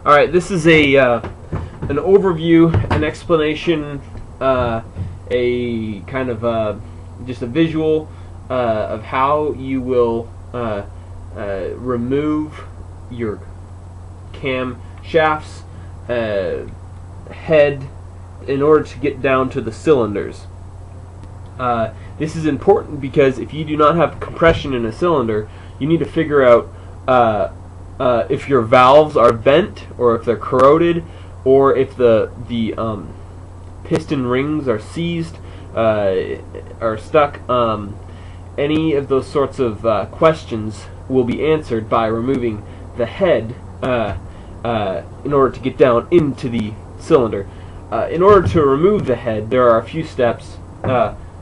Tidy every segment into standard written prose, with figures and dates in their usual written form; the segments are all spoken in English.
Alright, this is an overview, an explanation, a kind of just a visual of how you will remove your cam shafts head in order to get down to the cylinders. This is important because if you do not have compression in a cylinder, you need to figure out if your valves are bent, or if they're corroded, or if the piston rings are seized, are stuck. Any of those sorts of questions will be answered by removing the head in order to get down into the cylinder. In order to remove the head, there are a few steps.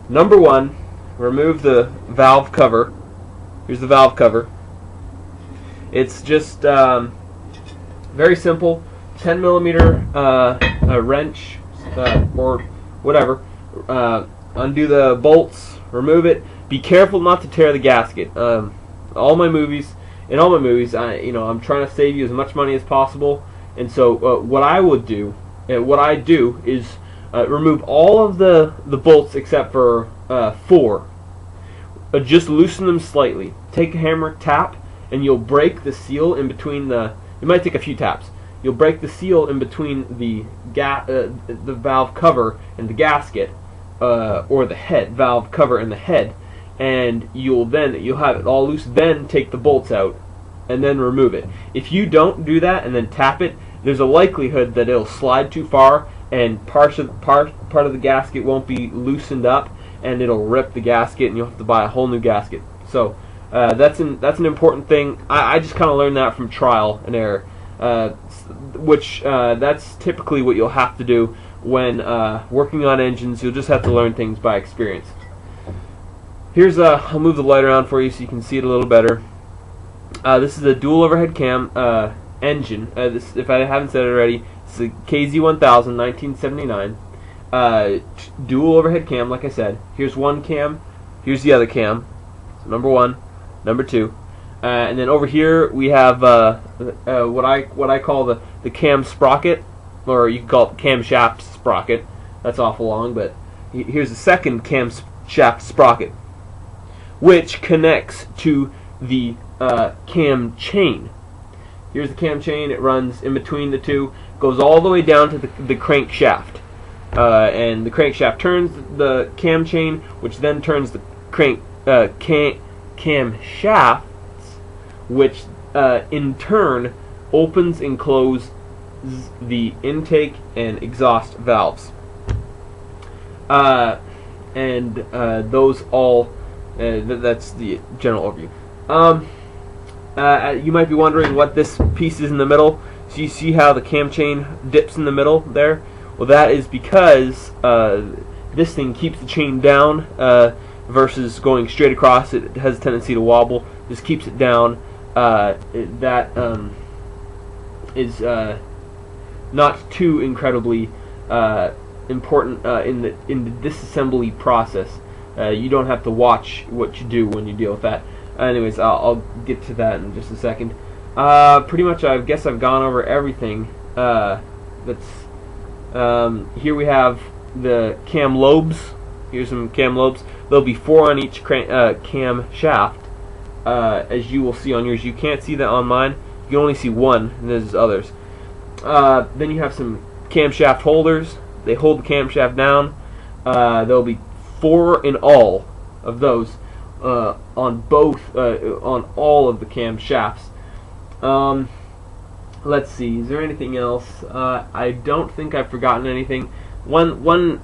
Number one, remove the valve cover. Here's the valve cover. It's just very simple. 10 millimeter a wrench or whatever. Undo the bolts. Remove it. Be careful not to tear the gasket. In all my movies, I'm trying to save you as much money as possible, and so what I do is remove all of the bolts except for 4. Just loosen them slightly. Take a hammer, tap, and you'll break the seal in between the. It might take a few taps. You'll break the seal in between the valve cover and the gasket, or the head valve cover and the head, and you'll have it all loose. Then take the bolts out, and then remove it. If you don't do that and then tap it, there's a likelihood that it'll slide too far, and part of the gasket won't be loosened up, and it'll rip the gasket, and you'll have to buy a whole new gasket. So that's an important thing. I just kind of learned that from trial and error, which that's typically what you'll have to do when working on engines. You'll just have to learn things by experience. Here's I'll move the light around for you so you can see it a little better. This is a dual overhead cam engine. If I haven't said it already, it's a kz1000 1979 dual overhead cam. Like I said, here's one cam, here's the other cam. So number 1, number 2, and then over here we have what I call the cam sprocket, or you can call it the camshaft sprocket. That's awful long, but here's the second camshaft sprocket, which connects to the cam chain. Here's the cam chain. It runs in between the two, goes all the way down to the crankshaft, and the crankshaft turns the cam chain, which then turns the camshafts, which in turn opens and closes the intake and exhaust valves. And those all. That's the general overview. You might be wondering what this piece is in the middle. So you see how the cam chain dips in the middle there? Well, that is because this thing keeps the chain down versus going straight across. It has a tendency to wobble. This keeps it down. That is not too incredibly important in the disassembly process. You don't have to watch what you do when you deal with that. Anyways, I'll get to that in just a second. Pretty much, I guess I've gone over everything. Here we have the cam lobes. Here's some cam lobes. There'll be 4 on each cam shaft, as you will see on yours. You can't see that on mine. You can only see one, and there's others. Then you have some camshaft holders. They hold the camshaft down. There'll be 4 in all of those on all of the cam shafts. Let's see. Is there anything else? I don't think I've forgotten anything. One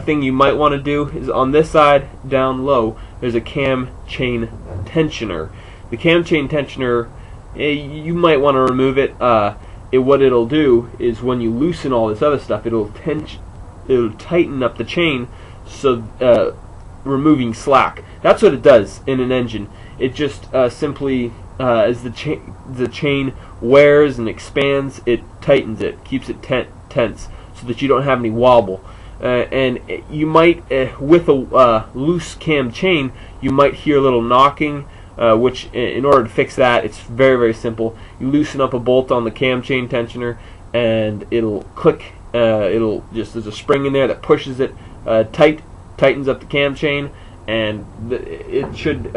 thing you might want to do is on this side down low. There's a cam chain tensioner. The cam chain tensioner, you might want to remove it. What it'll do is when you loosen all this other stuff, it'll tighten up the chain, so removing slack. That's what it does in an engine. It just simply, as the chain wears and expands, it tightens it, keeps it tense, so that you don't have any wobble. And you might, with a loose cam chain, you might hear a little knocking which in order to fix that, it's very, very simple. You loosen up a bolt on the cam chain tensioner, and it'll click. There's a spring in there that pushes it tightens up the cam chain, and it should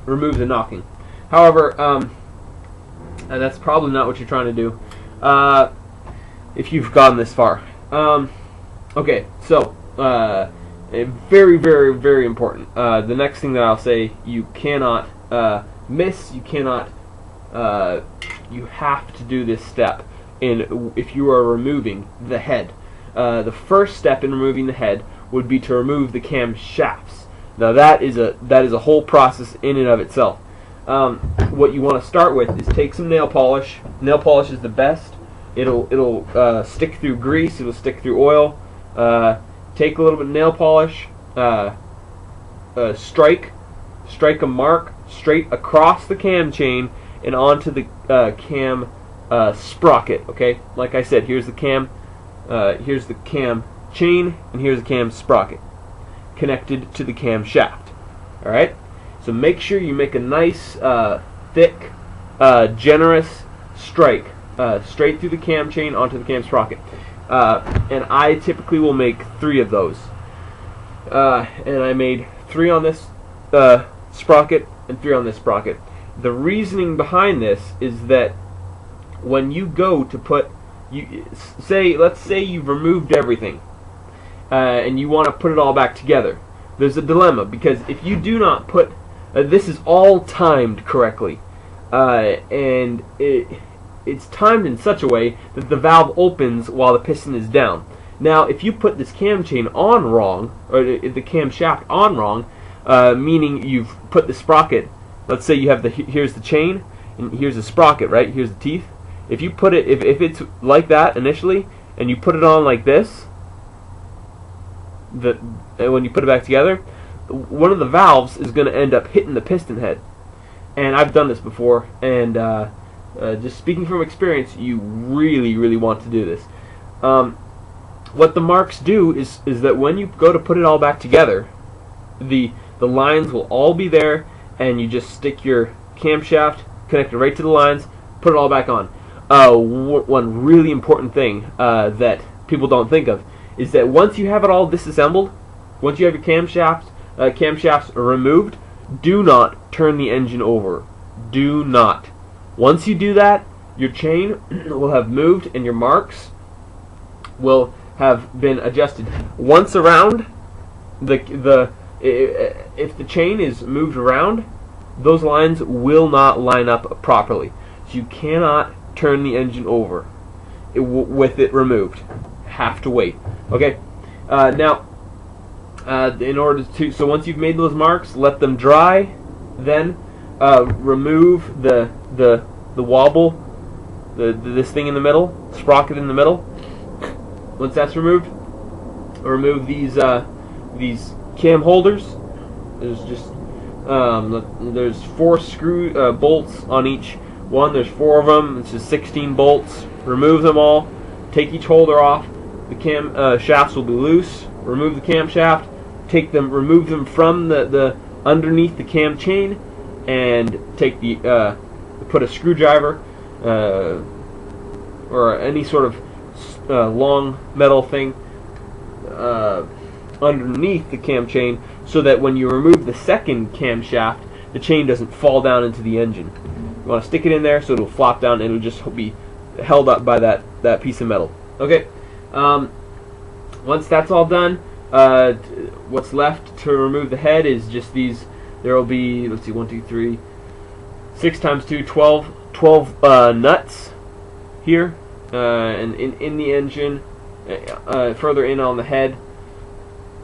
remove the knocking. However, and that's probably not what you're trying to do if you've gotten this far. Okay, so very, very, very important. The next thing that I'll say, you cannot miss. You cannot. You have to do this step if you are removing the head. The first step in removing the head would be to remove the camshafts. Now that is a whole process in and of itself. What you want to start with is take some nail polish. Nail polish is the best. It'll stick through grease. It'll stick through oil. Take a little bit of nail polish. Strike a mark straight across the cam chain and onto the cam sprocket. Okay, like I said, here's the cam chain, and here's the cam sprocket connected to the cam shaft. All right. So make sure you make a nice, thick, generous strike straight through the cam chain onto the cam sprocket. And I typically will make 3 of those. And I made 3 on this sprocket and 3 on this sprocket. The reasoning behind this is that when you go to put, let's say you've removed everything, and you want to put it all back together. There's a dilemma, because if you do not put this is all timed correctly, and it's timed in such a way that the valve opens while the piston is down. Now, if you put this cam chain on wrong, or the cam shaft on wrong, meaning you've put the sprocket, let's say you have here's the chain, and here's the sprocket, right? Here's the teeth. If you put it, if it's like that initially, and you put it on like this, when you put it back together, one of the valves is going to end up hitting the piston head. And I've done this before, and just speaking from experience, you really, really want to do this. What the marks do is that when you go to put it all back together, the lines will all be there, and you just stick your camshaft, connect it right to the lines, put it all back on. One really important thing that people don't think of is that once you have it all disassembled, once you have your camshafts removed, do not turn the engine over. Do not. Once you do that, your chain will have moved and your marks will have been adjusted. Once around, if the chain is moved around, those lines will not line up properly. So you cannot turn the engine over with it removed. Have to wait. Okay. Now, in order to, so once you've made those marks, let them dry. Then remove the wobble, this thing in the middle, sprocket in the middle. Once that's removed, remove these cam holders. There's 4 screw bolts on each one. There's 4 of them. This is 16 bolts. Remove them all. Take each holder off. The cam shafts will be loose. Remove the cam shaft. Remove them from the underneath the cam chain, and put a screwdriver or any sort of long metal thing underneath the cam chain, so that when you remove the second cam shaft, the chain doesn't fall down into the engine. You want to stick it in there so it'll flop down and it'll just be held up by that piece of metal. Okay. Once that's all done, what's left to remove the head is just these. There will be, let's see, 1, 2, 3, 6 times 2, 12 nuts here, and in the engine, further in on the head.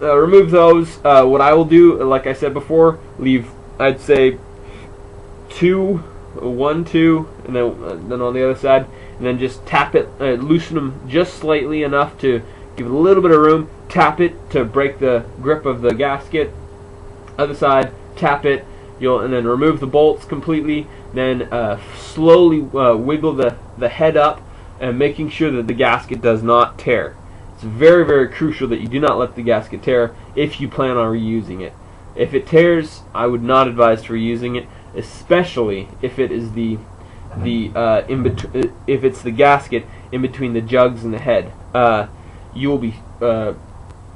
Remove those. What I will do, like I said before, leave, I'd say 1, 2, and then on the other side, and then just tap it, loosen them just slightly enough to give it a little bit of room. Tap it to break the grip of the gasket. Other side, tap it. And then remove the bolts completely. Then slowly wiggle the head up, and making sure that the gasket does not tear. It's very, very crucial that you do not let the gasket tear if you plan on reusing it. If it tears, I would not advise for reusing it. especially if it is if it's the gasket in between the jugs and the head. You will be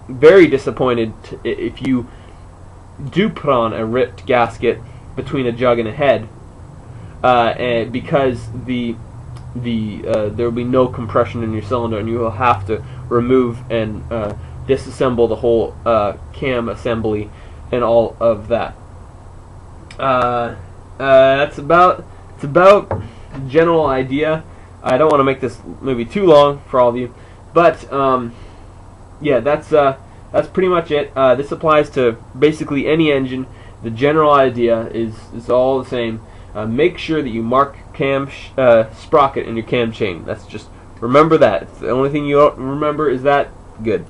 very disappointed if you do put on a ripped gasket between a jug and a head, and because there will be no compression in your cylinder, and you will have to remove and disassemble the whole cam assembly and all of that. It's about the general idea. I don't want to make this movie too long for all of you, but yeah, that's pretty much it. This applies to basically any engine. The general idea is all the same. Make sure that you mark cam sprocket in your cam chain. That's just, remember that. It's the only thing you don't remember is that. Good.